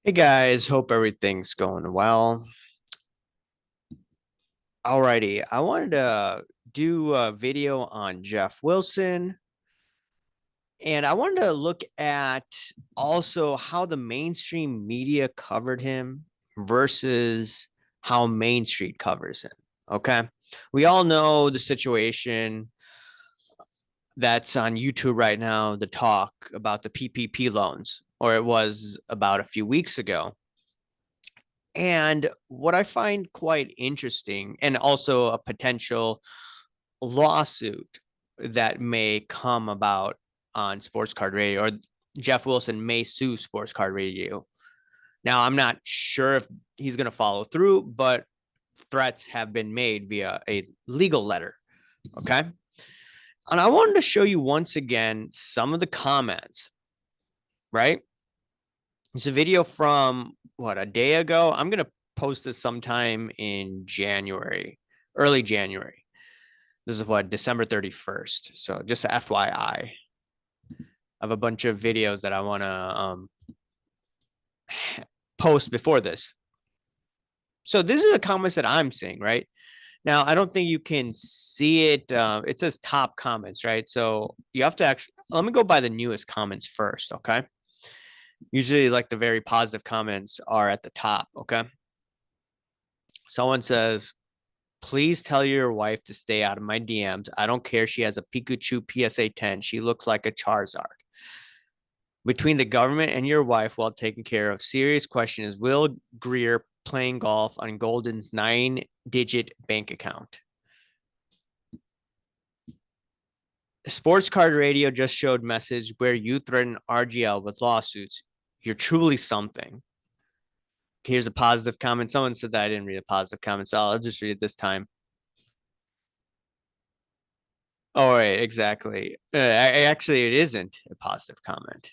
Hey guys, hope everything's going well. Alrighty, I wanted to do a video on Jeff Wilson, and I wanted to look at also how the mainstream media covered him versus how Main Street covers him. Okay. We all know the situation that's on YouTube right now, the talk about the PPP loans, or it was about a few weeks ago. And what I find quite interesting, and also a potential lawsuit that may come about on Sports Card Radio, or Jeff Wilson may sue Sports Card Radio. Now, I'm not sure if he's going to follow through, but threats have been made via a legal letter. Okay. And I wanted to show you once again some of the comments, right? It's a video from what, a day ago? I'm going to post this sometime in January, early January. This is what, December 31st. So just FYI, I have a bunch of videos that I want to post before this. So this is the comments that I'm seeing, right? Now, I don't think you can see it. It says top comments, right? So you have to actually, let me go by the newest comments first, okay? Usually, like the very positive comments are at the top, okay? Someone says, please tell your wife to stay out of my DMs. I don't care. She has a Pikachu PSA 10. She looks like a Charizard. Between the government and your wife, while taken care of, serious question is Will Greer playing golf on Goldin's 9-digit bank account? Sports Card Radio just showed message where you threaten RGL with lawsuits. You're truly something. Here's a positive comment. Someone said that I didn't read a positive comment, so I'll just read it this time. Oh, right, exactly. Actually, it isn't a positive comment.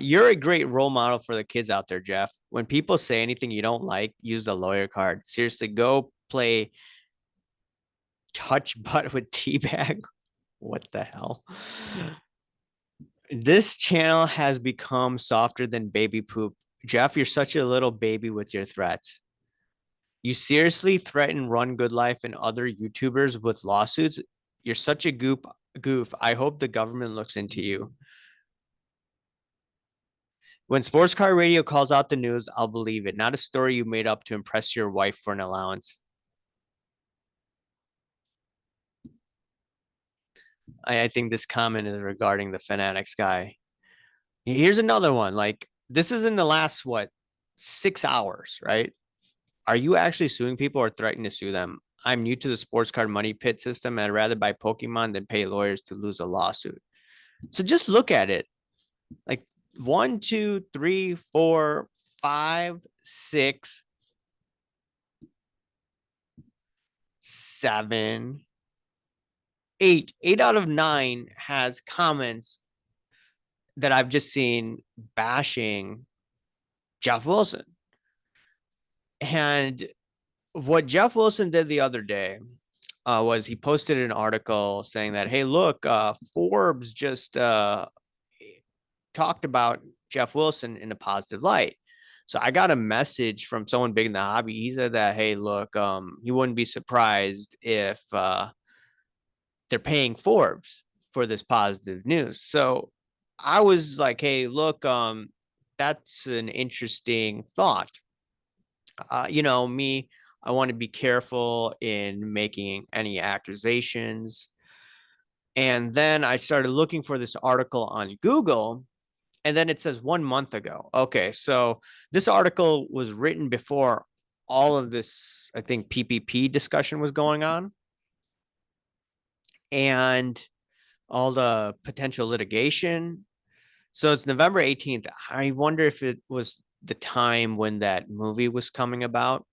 You're a great role model for the kids out there, Jeff. When people say anything you don't like, use the lawyer card. Seriously, go play touch butt with teabag. What the hell? This channel has become softer than baby poop. Jeff, you're such a little baby with your threats. You seriously threaten Run Good Life and other YouTubers with lawsuits? You're such a goof. I hope the government looks into you. When Sports Car Radio calls out the news, I'll believe it. Not a story you made up to impress your wife for an allowance. I think this comment is regarding the Fanatics guy. Here's another one. Like, this is in the last, what, 6 hours, right? Are you actually suing people or threatening to sue them? I'm new to the sports card money pit system and I'd rather buy Pokemon than pay lawyers to lose a lawsuit. So just look at it. Like, 1, 2, 3, 4, 5, 6, 7, 8. 8 out of 9 has comments that I've just seen bashing Jeff Wilson. And what Jeff Wilson did the other day was he posted an article saying that, hey, look, Forbes just talked about Jeff Wilson in a positive light. So I got a message from someone big in the hobby. He said that, hey, look, he wouldn't be surprised if they're paying Forbes for this positive news. So I was like, hey, look, that's an interesting thought. Me, I want to be careful in making any accusations. And then I started looking for this article on Google, and then it says 1 month ago. Okay, so this article was written before all of this, I think, PPP discussion was going on and all the potential litigation. So it's November 18th. I wonder if it was the time when that movie was coming about.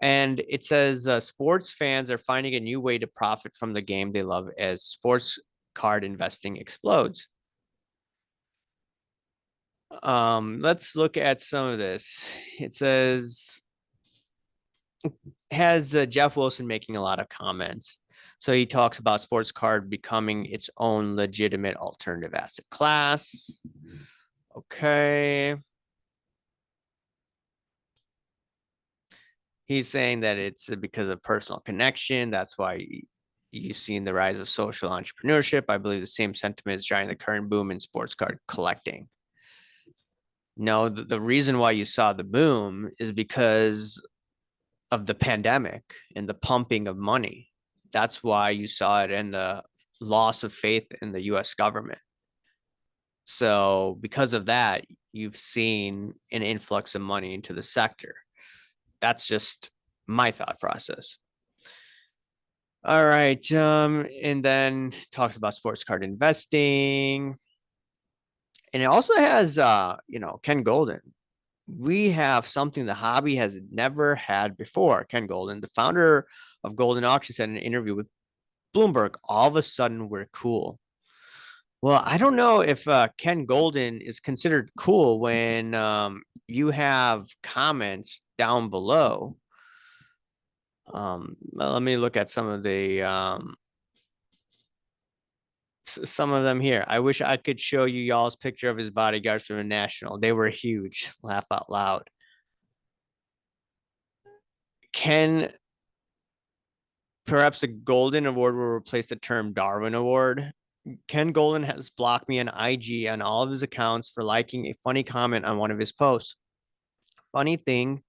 And it says sports fans are finding a new way to profit from the game they love as sports card investing explodes. Let's look at some of this. It says has Jeff Wilson making a lot of comments. So he talks about sports card becoming its own legitimate alternative asset class. Okay. He's saying that it's because of personal connection. That's why you've seen the rise of social entrepreneurship. I believe the same sentiment is driving the current boom in sports card collecting. No, the reason why you saw the boom is because of the pandemic and the pumping of money. That's why you saw it in the loss of faith in the US government. So, because of that, you've seen an influx of money into the sector. That's just my thought process. All right. And then talks about sports card investing. And it also has Ken Goldin. We have something the hobby has never had before. Ken Goldin, the founder of Goldin Auction, said in an interview with Bloomberg, all of a sudden we're cool. Well, I don't know if Ken Goldin is considered cool when you have comments down below. Let me look at some of them here. I wish I could show you y'all's picture of his bodyguards from the National. They were huge. Laugh out loud. Can perhaps a Golden Award will replace the term Darwin Award? Ken Golden has blocked me on IG on all of his accounts for liking a funny comment on one of his posts. Funny thing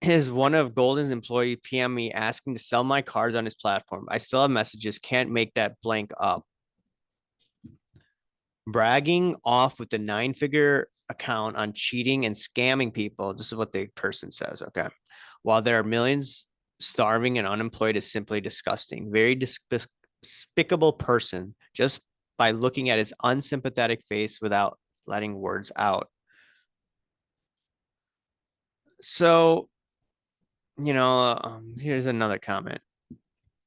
is, one of Golden's employee PM me asking to sell my cards on his platform. I still have messages, can't make that blank up. Bragging off with the 9-figure account on cheating and scamming people. This is what the person says. Okay. While there are millions starving and unemployed is simply disgusting. Very despicable person just by looking at his unsympathetic face without letting words out. So, here's another comment.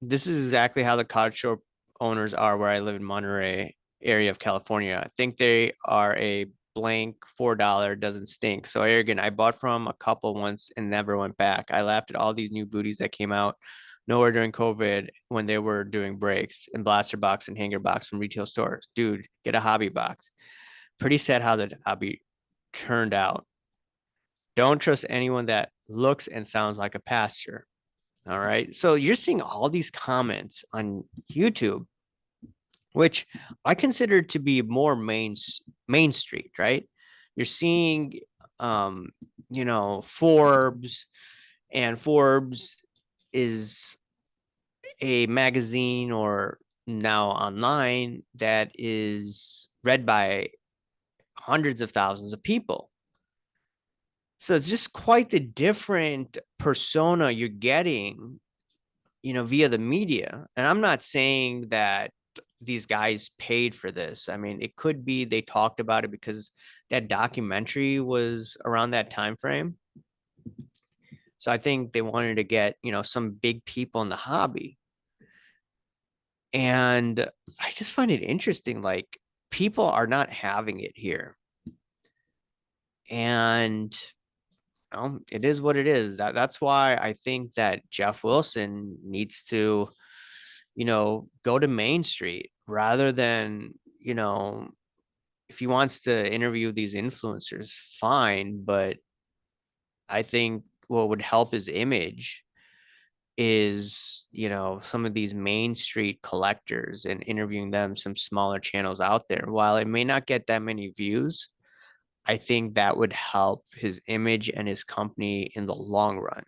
This is exactly how the cottage shop owners are where I live in Monterey area of California. I think they are a blank $4 doesn't stink. So arrogant. I bought from a couple once and never went back. I laughed at all these new booties that came out nowhere during COVID when they were doing breaks and blaster box and hanger box from retail stores. Dude, get a hobby box. Pretty sad how the hobby turned out. Don't trust anyone that looks and sounds like a pastor. All right. So you're seeing all these comments on YouTube, which I consider to be more Main Street, right? You're seeing Forbes, and Forbes is a magazine or now online that is read by hundreds of thousands of people. So it's just quite the different persona you're getting, via the media. And I'm not saying that these guys paid for this. I mean, it could be they talked about it because that documentary was around that time frame. So I think they wanted to get, some big people in the hobby. And I just find it interesting. Like, people are not having it here. And it is what it is. That's why I think that Jeff Wilson needs to, go to Main Street rather than, if he wants to interview these influencers, fine. But I think what would help his image is, some of these Main Street collectors and interviewing them, some smaller channels out there. While it may not get that many views, I think that would help his image and his company in the long run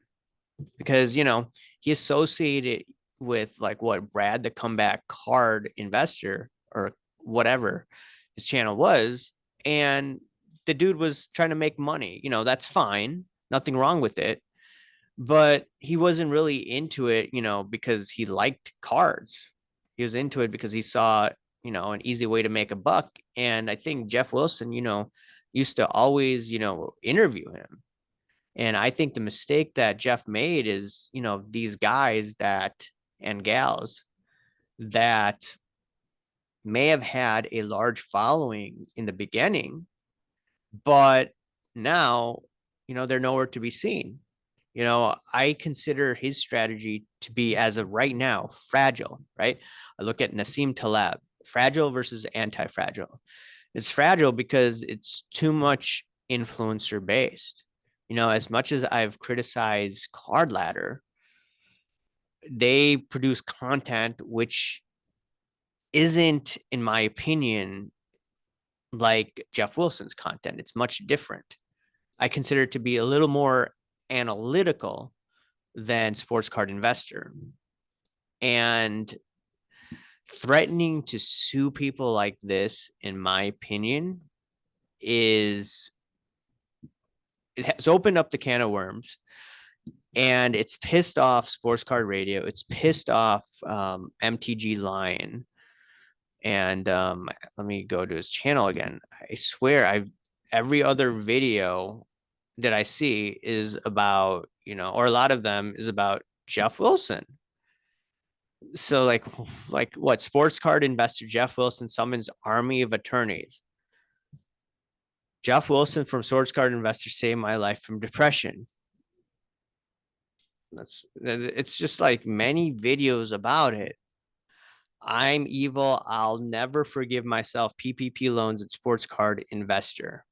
because, he associated with like what Brad, the comeback card investor or whatever his channel was. And the dude was trying to make money, that's fine. Nothing wrong with it. But he wasn't really into it, because he liked cards. He was into it because he saw, an easy way to make a buck. And I think Jeff Wilson, used to always, interview him. And I think the mistake that Jeff made is, these guys and gals that may have had a large following in the beginning, but now, they're nowhere to be seen. I consider his strategy to be, as of right now, fragile, right? I look at Nassim Taleb, fragile versus anti-fragile. It's fragile because it's too much influencer based. As much as I've criticized Card Ladder, they produce content which isn't, in my opinion, like Jeff Wilson's content. It's much different. I consider it to be a little more analytical than Sports Card Investor. And threatening to sue people like this, in my opinion, is it has opened up the can of worms, and it's pissed off Sports Card Radio. It's pissed off MTG Lion. And let me go to his channel again. I swear, I've every other video that I see is about, or a lot of them is about Jeff Wilson. So like what? Sports card investor Jeff Wilson summons army of attorneys. Jeff Wilson from Sports Card Investor saved my life from depression. It's just like many videos about it. I'm evil. I'll never forgive myself. PPP loans at Sports Card Investor.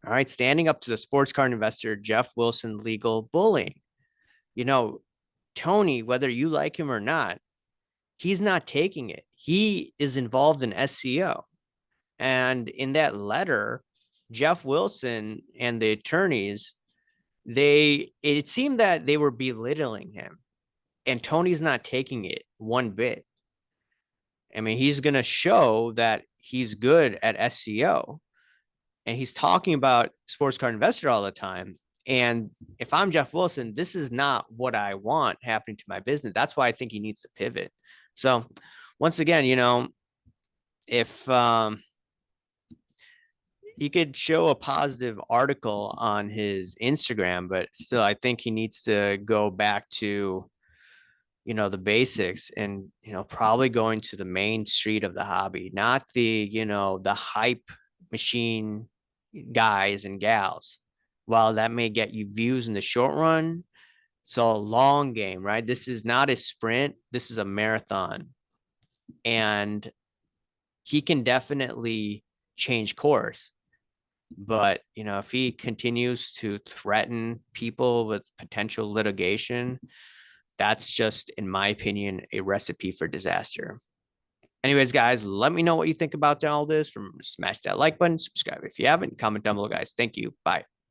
All right, standing up to the Sports Card Investor Jeff Wilson legal bullying. Tony, whether you like him or not, he's not taking it. He is involved in SEO. And in that letter, Jeff Wilson and the attorneys, it seemed that they were belittling him. And Tony's not taking it one bit. I mean, he's going to show that he's good at SEO. And he's talking about Sports Card Investor all the time. And if I'm Jeff Wilson, this is not what I want happening to my business. That's why I think he needs to pivot. So once again, if he could show a positive article on his Instagram, but still, I think he needs to go back to, the basics and, probably going to the main street of the hobby, not the, the hype machine guys and gals. While that may get you views in the short run, it's a long game, right? This is not a sprint. This is a marathon. And he can definitely change course. But, if he continues to threaten people with potential litigation, that's just, in my opinion, a recipe for disaster. Anyways, guys, let me know what you think about all this. Smash that like button, subscribe if you haven't, comment down below, guys. Thank you. Bye.